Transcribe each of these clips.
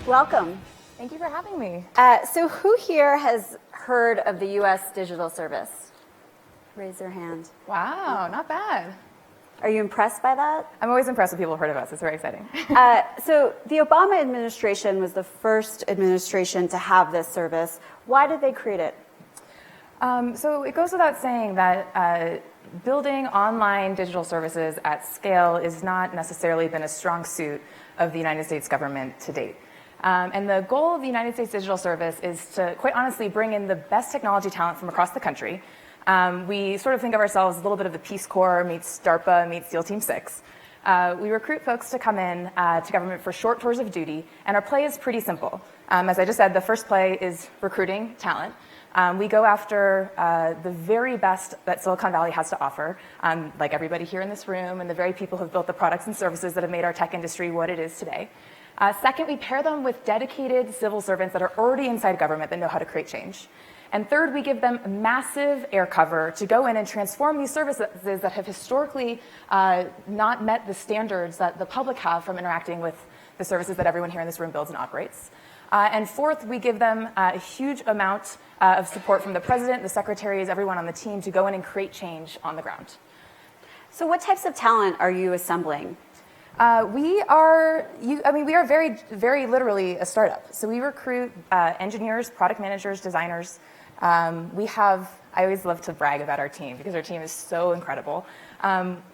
Welcome. Thank you for having me. So who here has heard of the U.S. Digital Service? Raise your hand. Wow, not bad. Are you impressed by that? I'm always impressed when people have heard of us. It's very exciting. So the Obama administration was the first administration to have this service. Why did they create it? So it goes without saying that building online digital services at scale is not necessarily been a strong suit of the United States government to date. And the goal of the United States Digital Service is to, quite honestly, bring in the best technology talent from across the country. We sort of think of ourselves as a little bit of the Peace Corps meets DARPA meets SEAL Team 6. We recruit folks to come in to government for short tours of duty, and our play is pretty simple. As I just said, the first play is recruiting talent. We go after the very best that Silicon Valley has to offer, like everybody here in this room and the very people who have built the products and services that have made our tech industry what it is today. Second, we pair them with dedicated civil servants that are already inside government that know how to create change. And third, we give them massive air cover to go in and transform these services that have historically not met the standards that the public have from interacting with the services that everyone here in this room builds and operates. And fourth, we give them a huge amount of support from the president, the secretaries, everyone on the team to go in and create change on the ground. So what types of talent are you assembling? We are very, very literally a startup. So we recruit engineers, product managers, designers. I always love to brag about our team because our team is so incredible.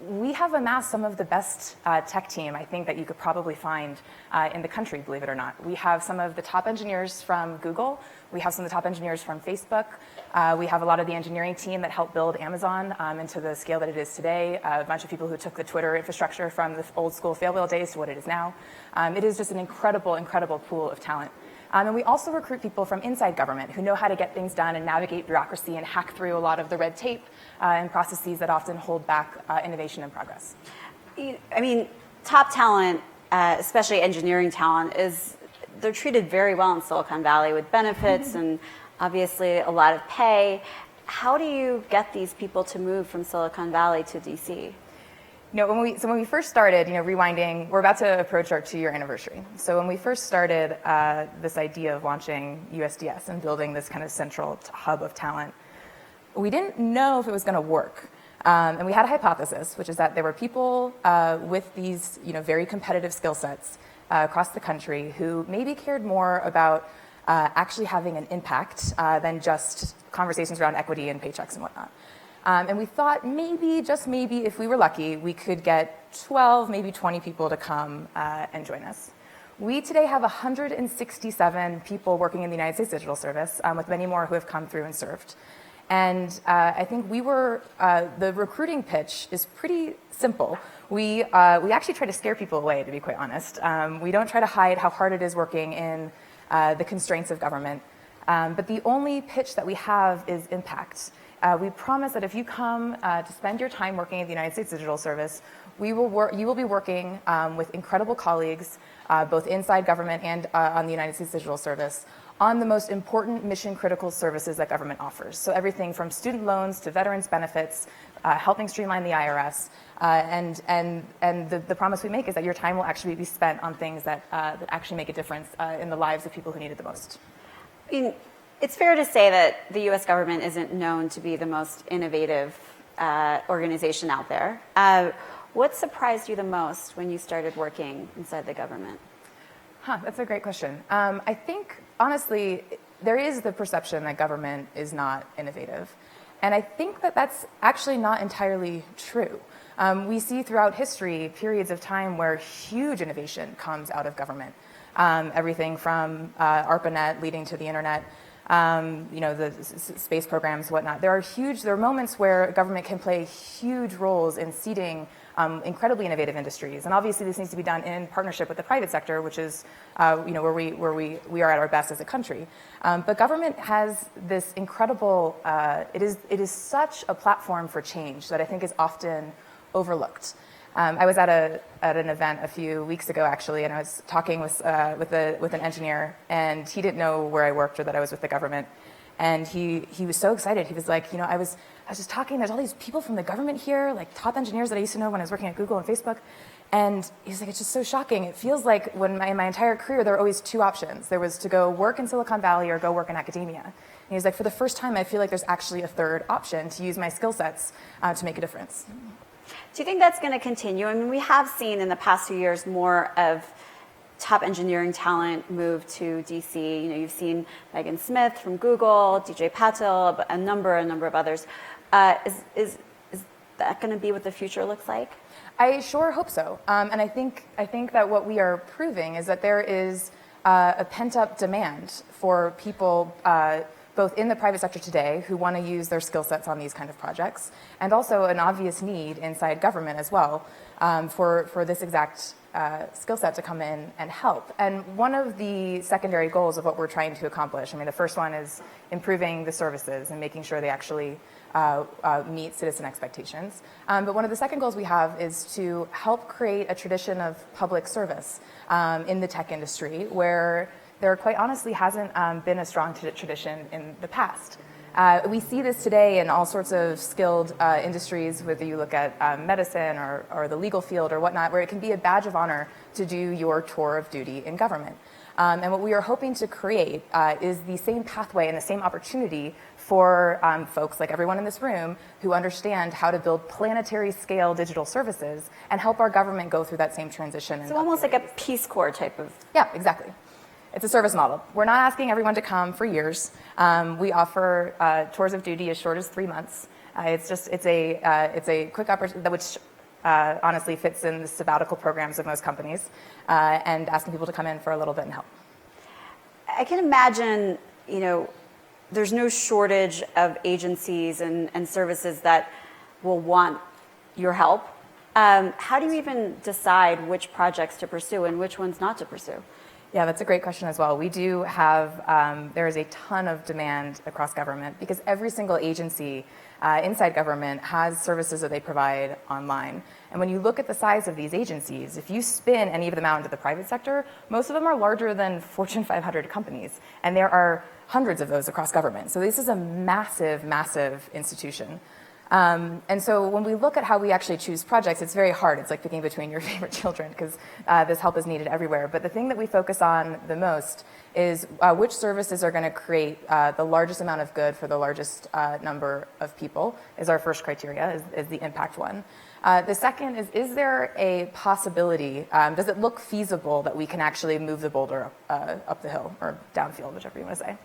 We have amassed some of the best tech team, I think, that you could probably find in the country, believe it or not. We have some of the top engineers from Google. We have some of the top engineers from Facebook. We have a lot of the engineering team that helped build Amazon into the scale that it is today. A bunch of people who took the Twitter infrastructure from the old school fail whale days to what it is now. It is just an incredible, incredible pool of talent. And we also recruit people from inside government who know how to get things done and navigate bureaucracy and hack through a lot of the red tape and processes that often hold back innovation and progress. I mean, top talent, especially engineering talent, they're treated very well in Silicon Valley with benefits and obviously a lot of pay. How do you get these people to move from Silicon Valley to DC? When we first started, rewinding, we're about to approach our 2-year anniversary. So when we first started this idea of launching USDS and building this kind of central hub of talent, we didn't know if it was going to work. And we had a hypothesis, which is that there were people with these very competitive skill sets across the country who maybe cared more about actually having an impact than just conversations around equity and paychecks and whatnot. And we thought maybe, just maybe, if we were lucky, we could get 12, maybe 20 people to come and join us. We today have 167 people working in the United States Digital Service, with many more who have come through and served. And I think the recruiting pitch is pretty simple. We actually try to scare people away, to be quite honest. We don't try to hide how hard it is working in the constraints of government. But the only pitch that we have is impact. We promise that if you come to spend your time working at the United States Digital Service, you will be working with incredible colleagues, both inside government and on the United States Digital Service, on the most important mission-critical services that government offers. So everything from student loans to veterans benefits, helping streamline the IRS, and the promise we make is that your time will actually be spent on things that actually make a difference in the lives of people who need it the most. It's fair to say that the U.S. government isn't known to be the most innovative organization out there. What surprised you the most when you started working inside the government? That's a great question. I think, honestly, there is the perception that government is not innovative. And I think that that's actually not entirely true. We see throughout history periods of time where huge innovation comes out of government. Everything from ARPANET leading to the internet, the space programs, whatnot. There are moments where government can play huge roles in seeding incredibly innovative industries, and obviously this needs to be done in partnership with the private sector, which is where we are at our best as a country. But government has this incredible. It is such a platform for change that I think is often overlooked. I was at an event a few weeks ago, actually, and I was talking with an engineer, and he didn't know where I worked or that I was with the government. And he was so excited. He was like, I I was just talking, there's all these people from the government here, like top engineers that I used to know when I was working at Google and Facebook. And he's like, it's just so shocking. It feels like in my entire career, there were always two options. There was to go work in Silicon Valley or go work in academia. And he's like, for the first time, I feel like there's actually a third option to use my skill sets to make a difference. Do you think that's going to continue? I mean, we have seen in the past few years more of top engineering talent move to DC. You know, you've seen Megan Smith from Google, DJ Patil, a number of others. Is that going to be what the future looks like? I sure hope so. And I think that what we are proving is that there is a pent-up demand for people both in the private sector today who want to use their skill sets on these kind of projects, and also an obvious need inside government as well for this exact skill set to come in and help. And one of the secondary goals of what we're trying to accomplish, I mean, the first one is improving the services and making sure they actually meet citizen expectations. But one of the second goals we have is to help create a tradition of public service in the tech industry where there quite honestly hasn't been a strong tradition in the past. We see this today in all sorts of skilled industries, whether you look at medicine or the legal field or whatnot, where it can be a badge of honor to do your tour of duty in government. And what we are hoping to create is the same pathway and the same opportunity for folks like everyone in this room who understand how to build planetary scale digital services and help our government go through that same transition. So almost like a Peace Corps type of... Yeah, exactly. It's a service model. We're not asking everyone to come for years. We offer tours of duty as short as 3 months. It's a quick opportunity, which honestly fits in the sabbatical programs of most companies, and asking people to come in for a little bit and help. I can imagine, you know, there's no shortage of agencies and services that will want your help. How do you even decide which projects to pursue and which ones not to pursue? Yeah, that's a great question as well. We do have, there is a ton of demand across government because every single agency inside government has services that they provide online. And when you look at the size of these agencies, if you spin any of them out into the private sector, most of them are larger than Fortune 500 companies. And there are hundreds of those across government. So this is a massive, massive institution. And so when we look at how we actually choose projects, it's very hard. It's like picking between your favorite children because this help is needed everywhere. But the thing that we focus on the most is which services are going to create the largest amount of good for the largest number of people is our first criteria, is the impact one. The second is there a possibility, does it look feasible that we can actually move the boulder up the hill or downfield, whichever you want to say.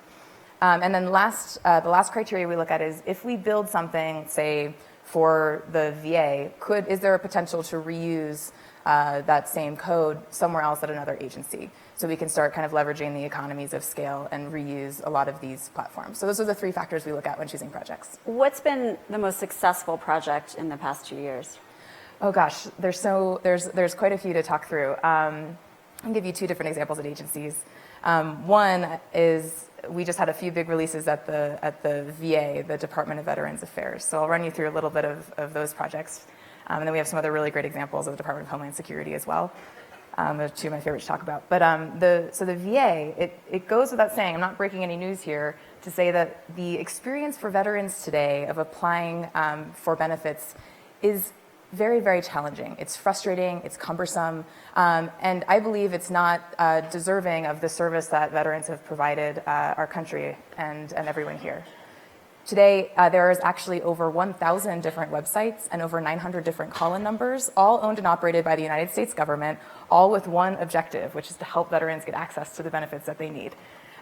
And then the last criteria we look at is if we build something, say, for the VA, is there a potential to reuse that same code somewhere else at another agency? So we can start kind of leveraging the economies of scale and reuse a lot of these platforms. So those are the three factors we look at when choosing projects. What's been the most successful project in the past 2 years? Oh gosh, there's quite a few to talk through. I'll give you two different examples at agencies. One is we just had a few big releases at the VA, the Department of Veterans Affairs. So I'll run you through a little bit of those projects. And then we have some other really great examples of the Department of Homeland Security as well. They're two of my favorites to talk about. But so the VA, it goes without saying, I'm not breaking any news here, to say that the experience for veterans today of applying for benefits is very, very challenging. It's frustrating, it's cumbersome, and I believe it's not deserving of the service that veterans have provided our country and everyone here. Today, there is actually over 1,000 different websites and over 900 different call-in numbers, all owned and operated by the United States government, all with one objective, which is to help veterans get access to the benefits that they need.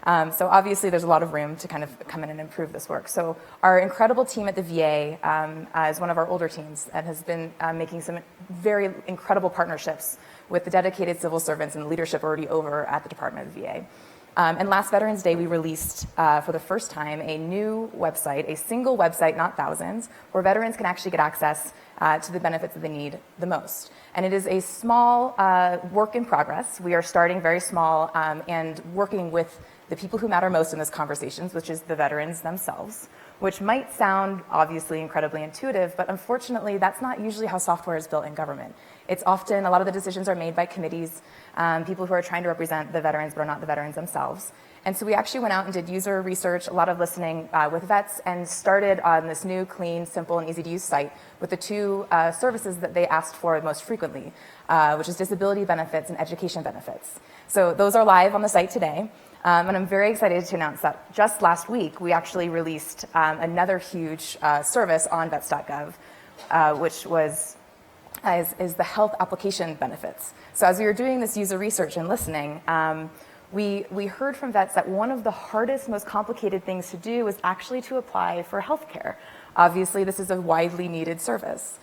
So obviously there's a lot of room to kind of come in and improve this work. So our incredible team at the VA is one of our older teams and has been making some very incredible partnerships with the dedicated civil servants and leadership already over at the Department of the VA. And last Veterans Day, we released for the first time a new website, a single website, not thousands, where veterans can actually get access to the benefits that they need the most. And it is a small work in progress. We are starting very small and working with the people who matter most in this conversations, which is the veterans themselves, which might sound obviously incredibly intuitive, but unfortunately that's not usually how software is built in government. It's often, a lot of the decisions are made by committees, people who are trying to represent the veterans but are not the veterans themselves. And so we actually went out and did user research, a lot of listening with vets, and started on this new, clean, simple, and easy to use site with the two services that they asked for most frequently, which is disability benefits and education benefits. So those are live on the site today. And I'm very excited to announce that just last week, we actually released another huge service on vets.gov, which is the health application benefits. So as we were doing this user research and listening, we heard from vets that one of the hardest, most complicated things to do was actually to apply for health care. Obviously, this is a widely needed service.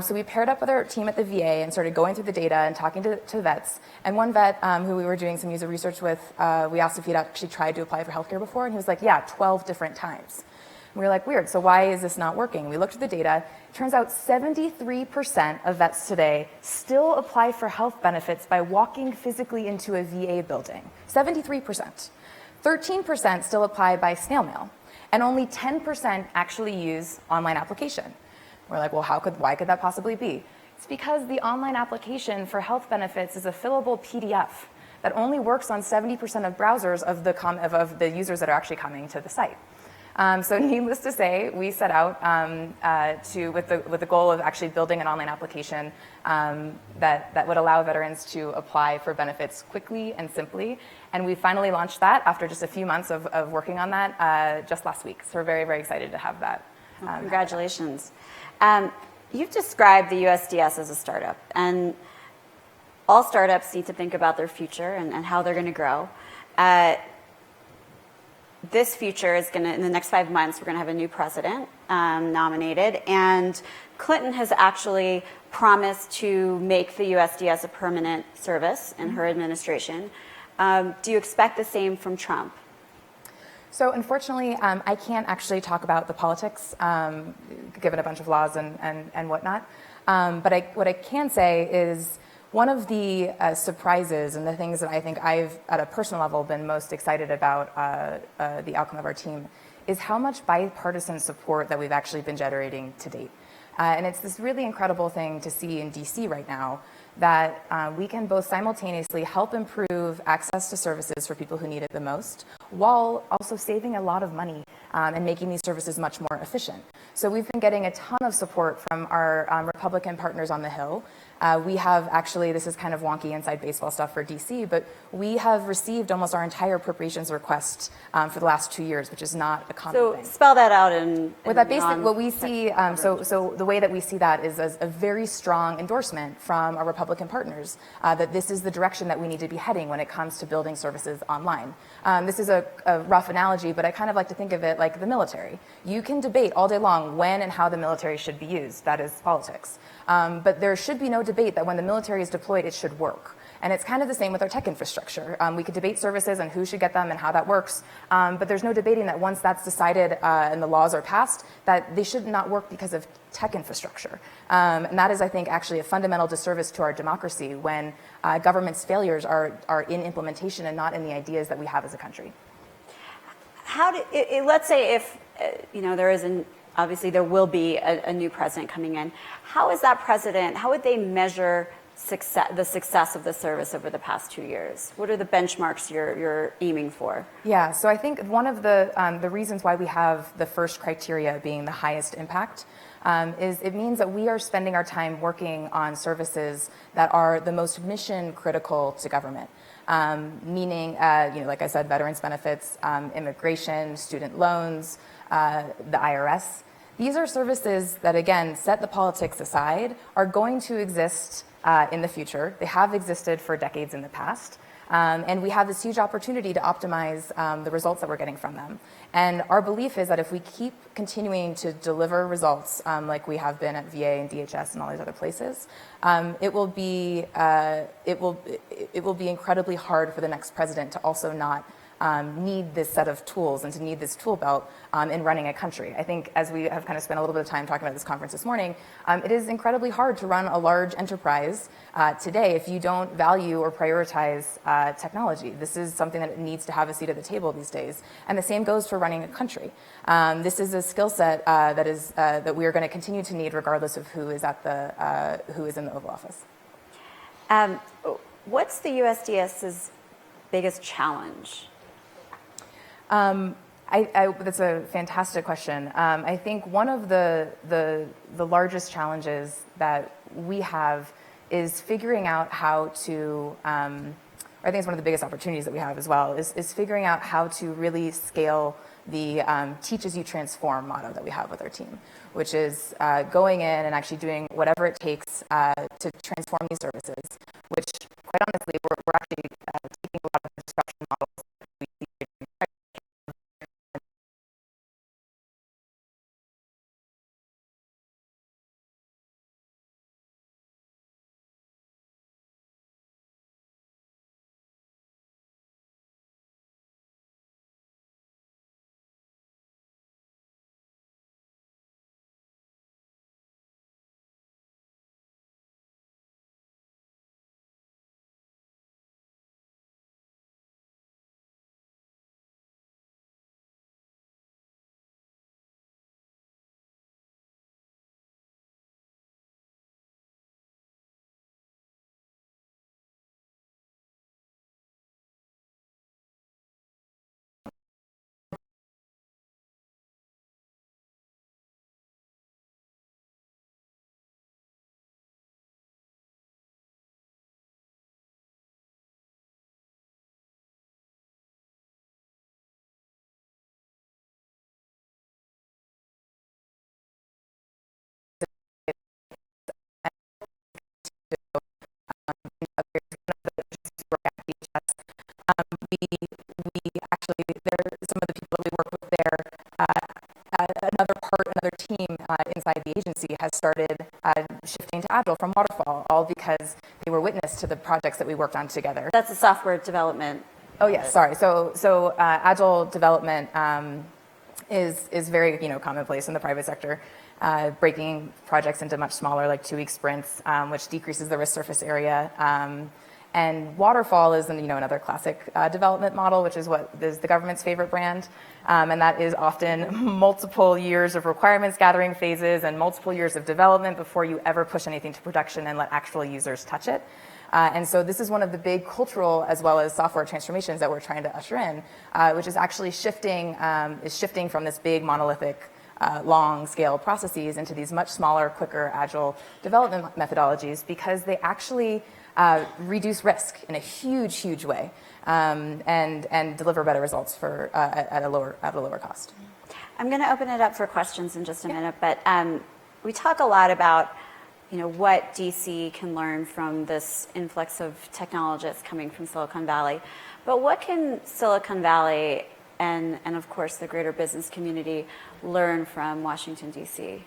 So we paired up with our team at the VA and started going through the data and talking to vets. And one vet who we were doing some user research with, we asked if he'd actually tried to apply for healthcare before, and he was like, yeah, 12 different times. And we were like, weird, so why is this not working? We looked at the data. It turns out 73% of vets today still apply for health benefits by walking physically into a VA building. 73%. 13% still apply by snail mail. And only 10% actually use online application. We're like, well, why could that possibly be? It's because the online application for health benefits is a fillable PDF that only works on 70% of browsers of the users that are actually coming to the site. So needless to say, we set out with the goal of actually building an online application that would allow veterans to apply for benefits quickly and simply. And we finally launched that after just a few months of working on that just last week. So we're very, very excited to have that. Well, congratulations. You've described the USDS as a startup, and all startups need to think about their future and how they're going to grow. This future is going to, in the next 5 months, we're going to have a new president nominated, and Clinton has actually promised to make the USDS a permanent service in her administration. Do you expect the same from Trump? So unfortunately, I can't actually talk about the politics, given a bunch of laws and whatnot. But what I can say is one of the surprises and the things that I think I've, at a personal level, been most excited about the outcome of our team is how much bipartisan support that we've actually been generating to date. And it's this really incredible thing to see in DC right now that we can both simultaneously help improve access to services for people who need it the most, while also saving a lot of money and making these services much more efficient. So we've been getting a ton of support from our Republican partners on the Hill. We have actually, this is kind of wonky inside baseball stuff for DC, but we have received almost our entire appropriations request for the last 2 years, which is not a common thing. So spell that out in with that basic, what we see, so the way that we see that is as a very strong endorsement from our Republican partners that this is the direction that we need to be heading when it comes to building services online. This is a rough analogy, but I kind of like to think of it like the military. You can debate all day long when and how the military should be used. That is politics. But there should be no debate that when the military is deployed, it should work. And it's kind of the same with our tech infrastructure. We could debate services and who should get them and how that works, but there's no debating that once that's decided and the laws are passed, that they should not work because of tech infrastructure. And that is, I think, actually a fundamental disservice to our democracy when government's failures are in implementation and not in the ideas that we have as a country. Let's say if there is obviously there will be a new president coming in. How would they measure the success of the service over the past 2 years? What are the benchmarks you're aiming for? Yeah, so I think one of the reasons why we have the first criteria being the highest impact is it means that we are spending our time working on services that are the most mission critical to government. Meaning, like I said, veterans benefits, immigration, student loans, the IRS. These are services that, again, set the politics aside, are going to exist in the future. They have existed for decades in the past. And we have this huge opportunity to optimize the results that we're getting from them. And our belief is that if we keep continuing to deliver results like we have been at VA and DHS and all these other places, it will be incredibly hard for the next president to also not need this set of tools and to need this tool belt in running a country. I think as we have kind of spent a little bit of time talking about this conference this morning, it is incredibly hard to run a large enterprise today if you don't value or prioritize technology. This is something that needs to have a seat at the table these days. And the same goes for running a country. This is a skill set that we are going to continue to need regardless of who is in the Oval Office. What's the USDS's biggest challenge? That's a fantastic question. I think one of the largest challenges that we have is figuring out how to, I think it's one of the biggest opportunities that we have as well, is figuring out how to really scale the teach as you transform motto that we have with our team, which is going in and actually doing whatever it takes to transform these services, which quite honestly, we're actually taking a lot of the disruption models that we see. We actually, some of the people that we work with there, another team inside the agency has started shifting to Agile from Waterfall, all because they were witness to the projects that we worked on together. That's a software development. Oh yes, sorry. So Agile development is very commonplace in the private sector. Breaking projects into much smaller, like 2-week sprints, which decreases the risk surface area. And Waterfall is another classic development model, which is what is the government's favorite brand. And that is often multiple years of requirements gathering phases and multiple years of development before you ever push anything to production and let actual users touch it. And so this is one of the big cultural as well as software transformations that we're trying to usher in, which is actually shifting from this big monolithic long scale processes into these much smaller, quicker, agile development methodologies, because they actually reduce risk in a huge way, and deliver better results for at a lower cost. I'm going to open it up for questions in just a minute, but we talk a lot about what DC can learn from this influx of technologists coming from Silicon Valley, but what can Silicon Valley and of course the greater business community learn from Washington DC?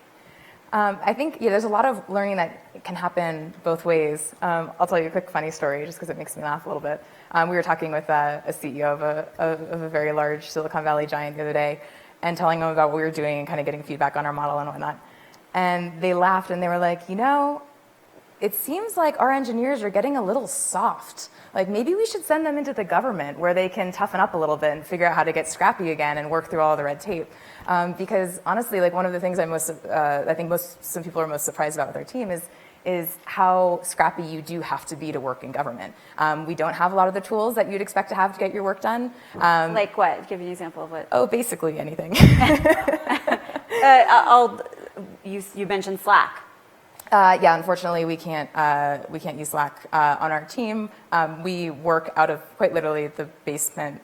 I think there's a lot of learning that can happen both ways. I'll tell you a quick funny story just because it makes me laugh a little bit. We were talking with a CEO of a very large Silicon Valley giant the other day and telling them about what we were doing and kind of getting feedback on our model and whatnot. And they laughed and they were like, it seems like our engineers are getting a little soft. Like maybe we should send them into the government where they can toughen up a little bit and figure out how to get scrappy again and work through all the red tape. Because honestly, like one of the things I think some people are most surprised about with our team is how scrappy you do have to be to work in government. We don't have a lot of the tools that you'd expect to have to get your work done. Like what? Give me an example of what? Oh, basically anything. You mentioned Slack. Yeah, unfortunately, we can't use Slack on our team. We work out of quite literally the basement,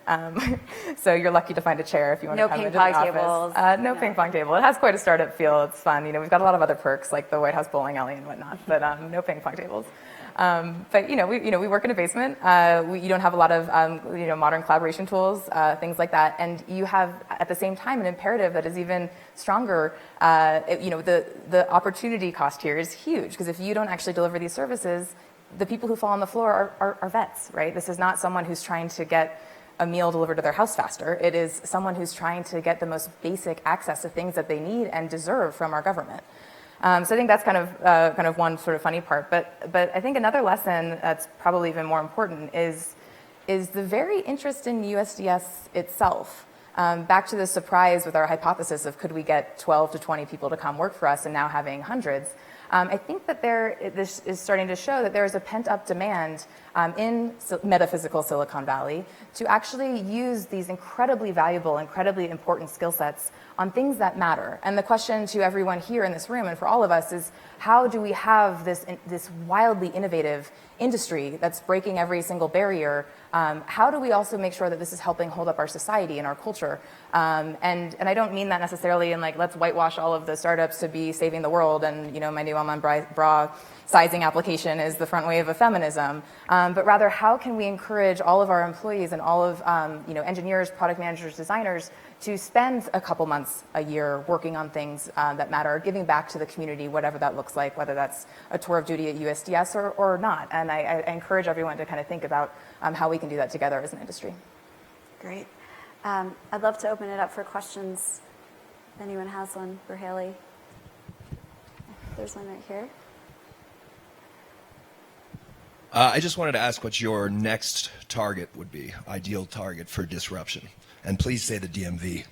so you're lucky to find a chair if you want to come into the office. No ping pong tables. No ping pong table. It has quite a startup feel. It's fun. We've got a lot of other perks like the White House bowling alley and whatnot, but no ping pong tables. But we work in a basement. You don't have a lot of modern collaboration tools, things like that, and you have at the same time an imperative that is even stronger. The opportunity cost here is huge, because if you don't actually deliver these services, the people who fall on the floor are vets, right? This is not someone who's trying to get a meal delivered to their house faster. It is someone who's trying to get the most basic access to things that they need and deserve from our government. So I think that's kind of one sort of funny part. But I think another lesson that's probably even more important is the very interest in USDS itself. Back to the surprise with our hypothesis of could we get 12 to 20 people to come work for us and now having hundreds. I think that this is starting to show that there is a pent-up demand in metaphysical Silicon Valley to actually use these incredibly valuable, incredibly important skill sets on things that matter. And the question to everyone here in this room and for all of us is, how do we have this wildly innovative industry that's breaking every single barrier? How do we also make sure that this is helping hold up our society and our culture? And I don't mean that necessarily in like, let's whitewash all of the startups to be saving the world and, you know, my new almond bra sizing application is the front wave of feminism. But rather, how can we encourage all of our employees and all of engineers, product managers, designers to spend a couple months a year working on things that matter, giving back to the community, whatever that looks like, whether that's a tour of duty at USDS or not. And I encourage everyone to kind of think about how we can do that together as an industry. Great. I'd love to open it up for questions. If anyone has one for Haley. There's one right here. I just wanted to ask what your next target would be, ideal target for disruption. And please say the DMV.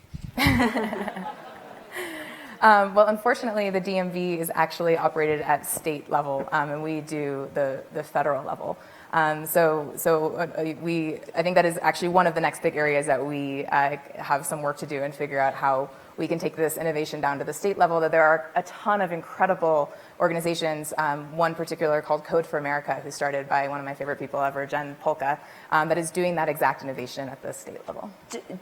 Well, unfortunately, the DMV is actually operated at state level, and we do the federal level. I think that is actually one of the next big areas that we have some work to do and figure out how we can take this innovation down to the state level. That there are a ton of incredible organizations, one particular called Code for America, who's started by one of my favorite people ever, Jen Polka, that is doing that exact innovation at the state level.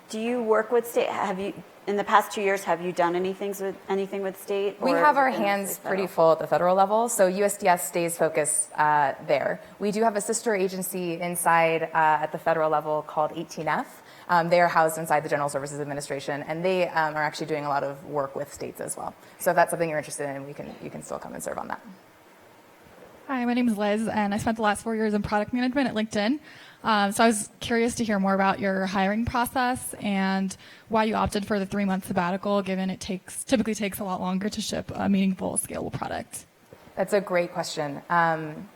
Do you work with state? Have you, in the past 2 years, have you done anything with state? We have our hands pretty full at the federal level, so USDS stays focused there. We do have a sister agency inside at the federal level called 18F. They are housed inside the General Services Administration, and they are actually doing a lot of work with states as well. So if that's something you're interested in, you can still come and serve on that. Hi, my name is Liz, and I spent the last 4 years in product management at LinkedIn. So I was curious to hear more about your hiring process and why you opted for the 3-month sabbatical, given it typically takes a lot longer to ship a meaningful, scalable product. That's a great question. And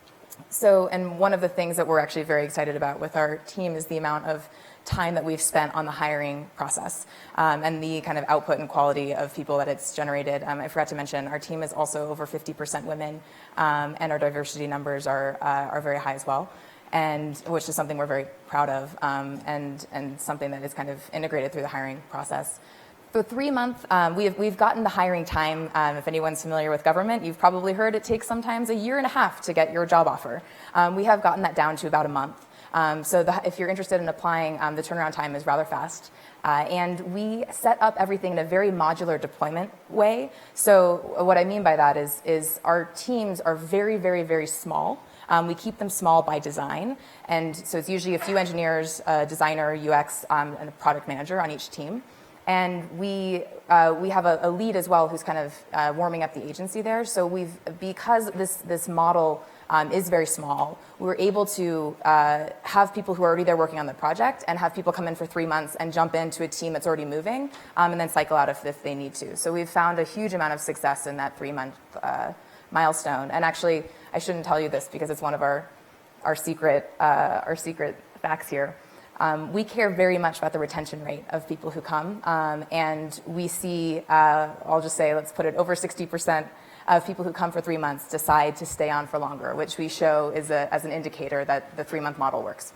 one of the things that we're actually very excited about with our team is the amount of time that we've spent on the hiring process and the kind of output and quality of people that it's generated. I forgot to mention our team is also over 50% women, and our diversity numbers are very high as well, and which is something we're very proud of, and something that is kind of integrated through the hiring process. The 3-month, we've gotten the hiring time. If anyone's familiar with government, you've probably heard it takes sometimes 1.5 years to get your job offer. We have gotten that down to about a month. If you're interested in applying, the turnaround time is rather fast. And we set up everything in a very modular deployment way. So what I mean by that is our teams are very, very, very small. We keep them small by design. And so it's usually a few engineers, a designer, UX, and a product manager on each team. And we have a lead as well who's kind of warming up the agency there. So because this model is very small, we were able to have people who are already there working on the project and have people come in for 3 months and jump into a team that's already moving and then cycle out if they need to. So we've found a huge amount of success in that 3-month milestone. And actually, I shouldn't tell you this because it's one of our secret facts here. We care very much about the retention rate of people who come, and we see, I'll just say, let's put it over 60% of people who come for 3 months decide to stay on for longer, which we show as an indicator that the 3-month model works.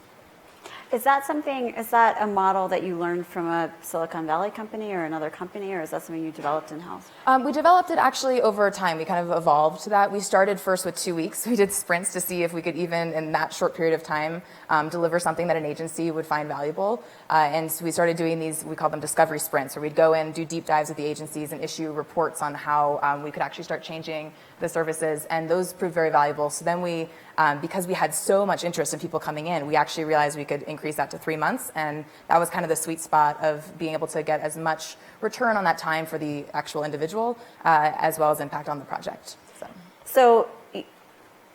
Is that a model that you learned from a Silicon Valley company or another company, or is that something you developed in-house? We developed it actually over time. We kind of evolved to that. We started first with 2 weeks. We did sprints to see if we could even, in that short period of time, deliver something that an agency would find valuable. And so we started doing these, we call them discovery sprints, where we'd go in, do deep dives with the agencies, and issue reports on how we could actually start changing the services, and those proved very valuable. So then we, because we had so much interest in people coming in, we actually realized we could increase that to 3 months, and that was kind of the sweet spot of being able to get as much return on that time for the actual individual, as well as impact on the project. So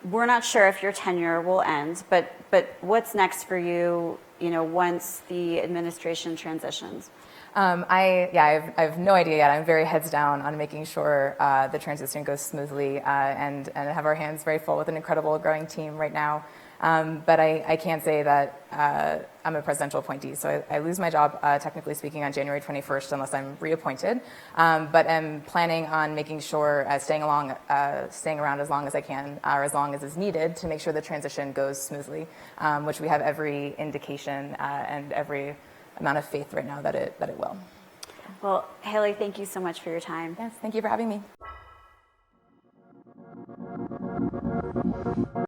we're not sure if your tenure will end, but what's next for you, once the administration transitions? I have no idea yet. I'm very heads down on making sure the transition goes smoothly and have our hands very full with an incredible growing team right now. But I can say that I'm a presidential appointee, so I lose my job, technically speaking, on January 21st unless I'm reappointed. But I'm planning on making sure, staying around as long as I can, or as long as is needed to make sure the transition goes smoothly, which we have every indication and every amount of faith right now that it will. Well, Haley, thank you so much for your time. Yes, thank you for having me.